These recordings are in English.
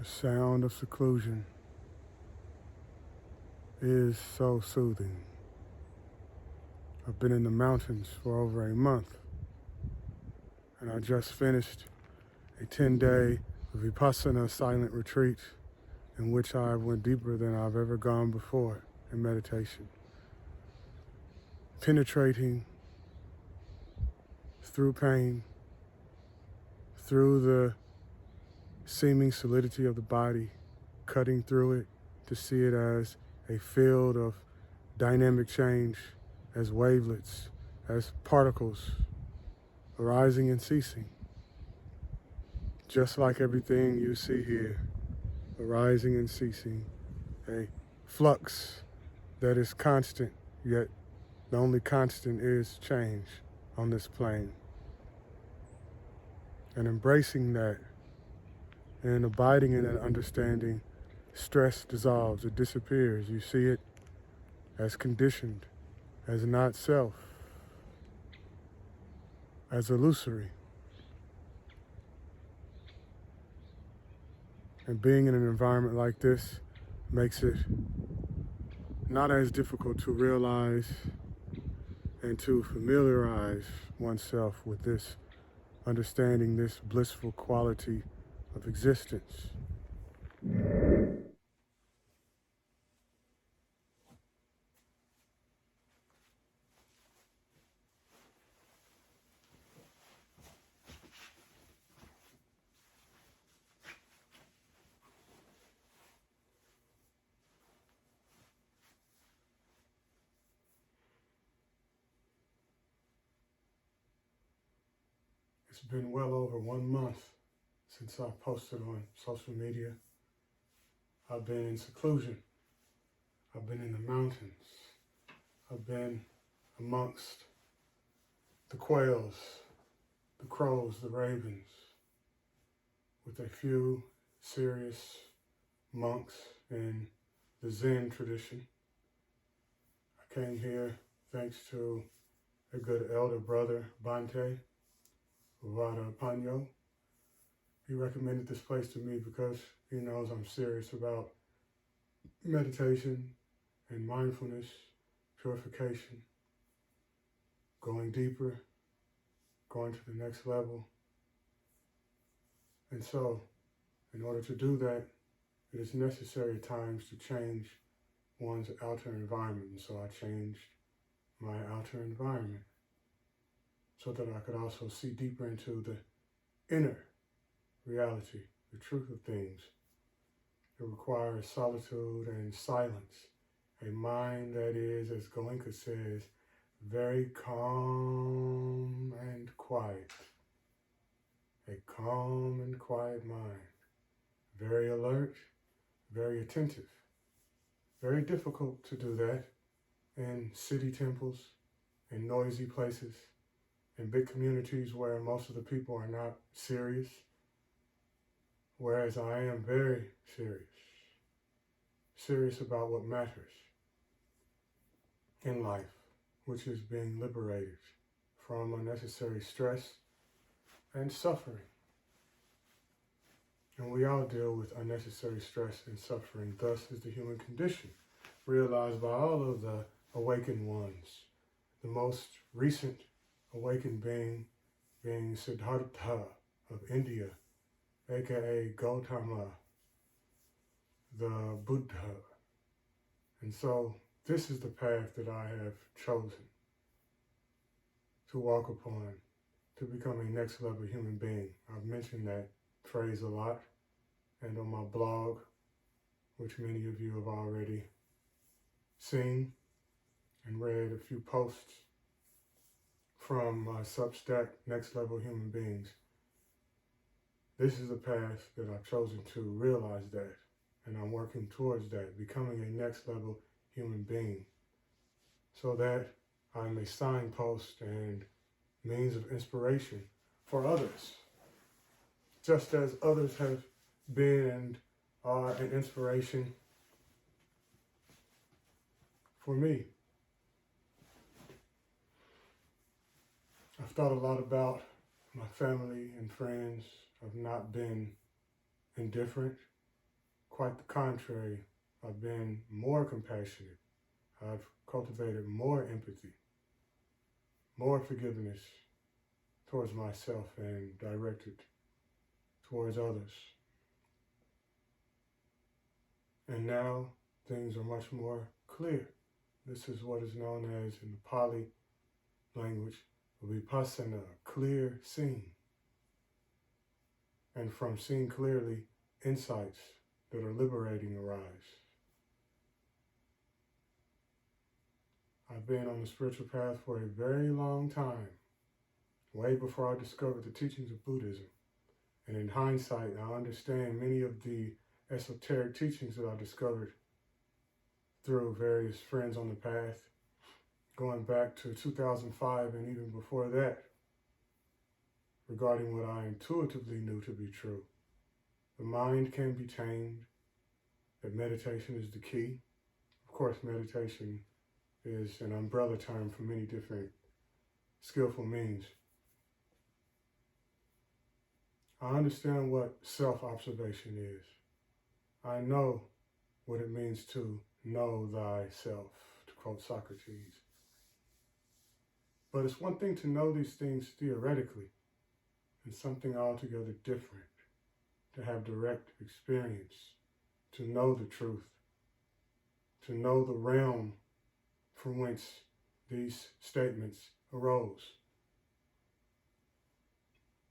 sound of seclusion is so soothing. I've been in the mountains for over a month, and I just finished a 10-day Vipassana silent retreat in which I went deeper than I've ever gone before in meditation, penetrating through pain, through the seeming solidity of the body, cutting through it to see it as a field of dynamic change, as wavelets, as particles arising and ceasing. Just like everything you see here, arising and ceasing, a flux that is constant, yet the only constant is change on this plane. And embracing that and abiding in that understanding, stress dissolves, it disappears. You see it as conditioned, as not self, as illusory. And being in an environment like this makes it not as difficult to realize and to familiarize oneself with this understanding, this blissful quality of existence. It's been well over 1 month since I posted on social media. I've been in seclusion. I've been in the mountains. I've been amongst the quails, the crows, the ravens, with a few serious monks in the Zen tradition. I came here thanks to a good elder brother, Bante Vada Panyo. He recommended this place to me because he knows I'm serious about meditation and mindfulness, purification, going deeper, going to the next level. And so, in order to do that, it is necessary at times to change one's outer environment. And so I changed my outer environment so that I could also see deeper into the inner reality, the truth of things. It requires solitude and silence, a mind that is, as Goenka says, very calm and quiet. A calm and quiet mind, very alert, very attentive. Very difficult to do that in city temples, in noisy places, in big communities where most of the people are not serious, whereas I am very serious about what matters in life, which is being liberated from unnecessary stress and suffering. And we all deal with unnecessary stress and suffering. Thus is the human condition, realized by all of the awakened ones. The most recent awakened being Siddhartha of India, aka Gautama, the Buddha. And so this is the path that I have chosen to walk upon, to become a next level human being. I've mentioned that phrase a lot, and on my blog, which many of you have already seen and read a few posts from my Substack, Next Level Human Beings. This is the path that I've chosen to realize that, and I'm working towards that, becoming a next level human being, so that I'm a signpost and means of inspiration for others, just as others have been and are an inspiration for me. I've thought a lot about my family and friends. I've not been indifferent quite the contrary. I've been more compassionate. I've cultivated more empathy, more forgiveness towards myself and directed towards others. And now things are much more clear. This is what is known as, in the Pali language, Vipassana, clear seeing. And from seeing clearly, insights that are liberating arise. I've been on the spiritual path for a very long time, way before I discovered the teachings of Buddhism. And in hindsight, I understand many of the esoteric teachings that I discovered through various friends on the path, going back to 2005 and even before that, regarding what I intuitively knew to be true. The mind can be tamed, that meditation is the key. Of course, meditation is an umbrella term for many different skillful means. I understand what self-observation is. I know what it means to know thyself, to quote Socrates. But it's one thing to know these things theoretically, and something altogether different to have direct experience, to know the truth, to know the realm from whence these statements arose,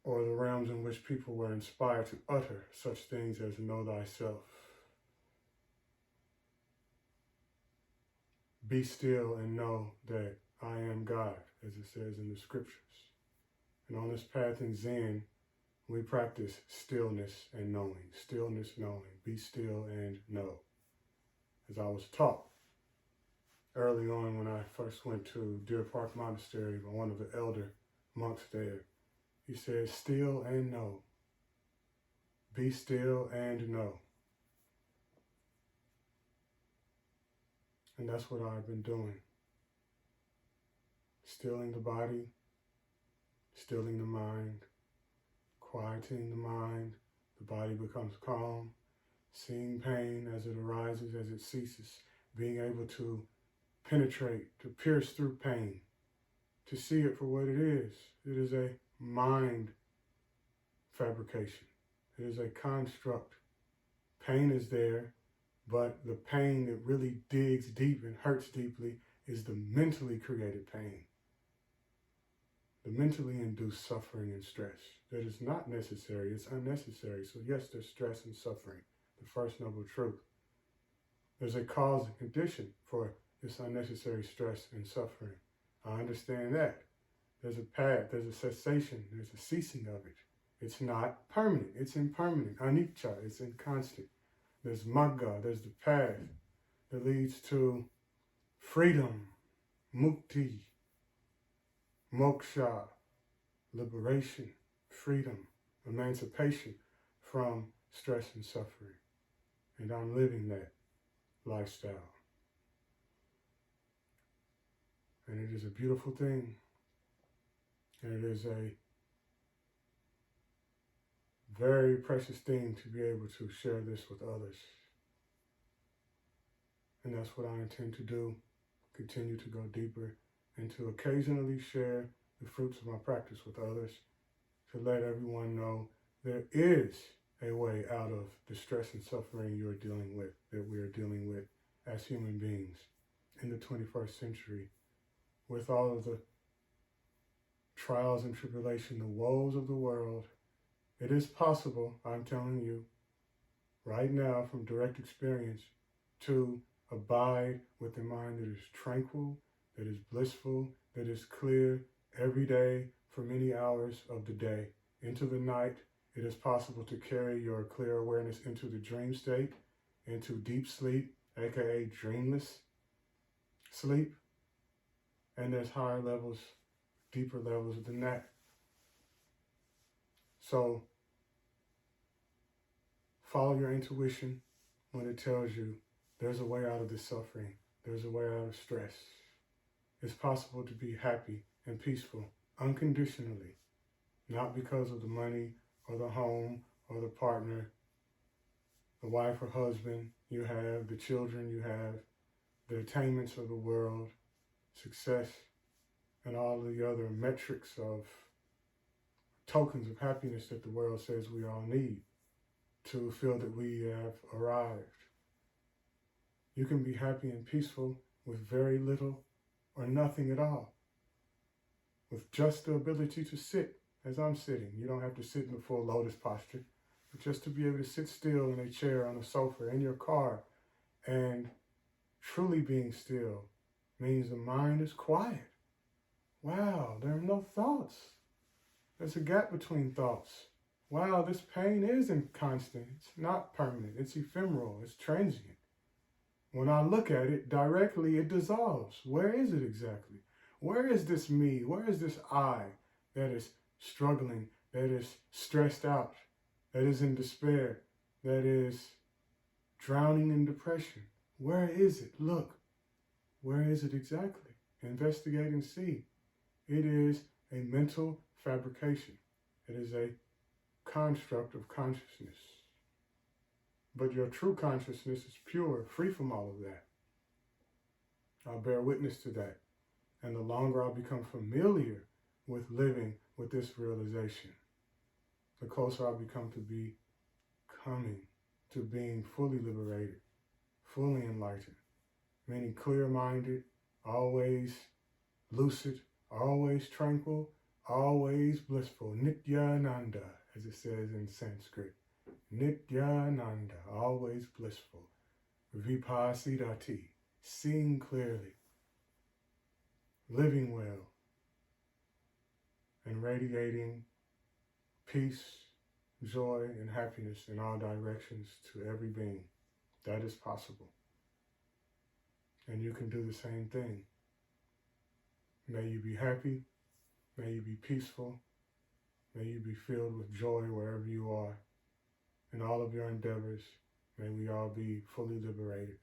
or the realms in which people were inspired to utter such things as know thyself. Be still and know that I am God, as it says in the scriptures. And on this path in Zen, we practice stillness and knowing. Stillness, knowing. Be still and know. As I was taught early on when I first went to Deer Park Monastery by one of the elder monks there, he said, still and know. Be still and know. And that's what I've been doing. Stilling the body, stilling the mind, quieting the mind, the body becomes calm, seeing pain as it arises, as it ceases, being able to penetrate, to pierce through pain, to see it for what it is. It is a mind fabrication. It is a construct. Pain is there, but the pain that really digs deep and hurts deeply is the mentally created pain. The mentally induced suffering and stress. That is not necessary, it's unnecessary. So yes, there's stress and suffering, the first noble truth. There's a cause and condition for this unnecessary stress and suffering. I understand that. There's a path, there's a cessation, there's a ceasing of it. It's not permanent, it's impermanent. Anicca, it's inconstant. There's magga, there's the path that leads to freedom, mukti, moksha, liberation, freedom, emancipation from stress and suffering. And I'm living that lifestyle. And it is a beautiful thing. And it is a very precious thing to be able to share this with others. And that's what I intend to do, continue to go deeper and to occasionally share the fruits of my practice with others, to let everyone know there is a way out of the stress and suffering you're dealing with, that we are dealing with as human beings in the 21st century, with all of the trials and tribulation, the woes of the world. It is possible, I'm telling you, right now from direct experience, to abide with a mind that is tranquil, that is blissful, that is clear every day for many hours of the day. Into the night, it is possible to carry your clear awareness into the dream state, into deep sleep, aka dreamless sleep. And there's higher levels, deeper levels than that. So follow your intuition when it tells you there's a way out of this suffering. There's a way out of stress. It's possible to be happy and peaceful unconditionally, not because of the money or the home or the partner the wife or husband you have, the children you have, the attainments of the world, success, and all the other metrics of tokens of happiness that the world says we all need to feel that we have arrived. You can be happy and peaceful with very little or nothing at all. With just the ability to sit as I'm sitting. You don't have to sit in the full lotus posture, but just to be able to sit still in a chair, on a sofa, in your car, and truly being still means the mind is quiet. Wow, there are no thoughts. There's a gap between thoughts. Wow, this pain isn't constant. It's not permanent. It's ephemeral. It's transient. When I look at it directly, it dissolves. Where is it exactly? Where is this me? Where is this I that is struggling, that is stressed out, that is in despair, that is drowning in depression? Where is it? Look. Where is it exactly? Investigate and see. It is a mental fabrication. It is a construct of consciousness. But your true consciousness is pure, free from all of that. I'll bear witness to that. And the longer I become familiar with living with this realization, the closer I become to becoming, to being fully liberated, fully enlightened, meaning clear-minded, always lucid, always tranquil, always blissful, Nityananda, as it says in Sanskrit. Nityananda, always blissful. Vipassana, seeing clearly, living well, and radiating peace, joy, and happiness in all directions to every being. That is possible. And you can do the same thing. May you be happy. May you be peaceful. May you be filled with joy wherever you are. In all of your endeavors, may we all be fully liberated.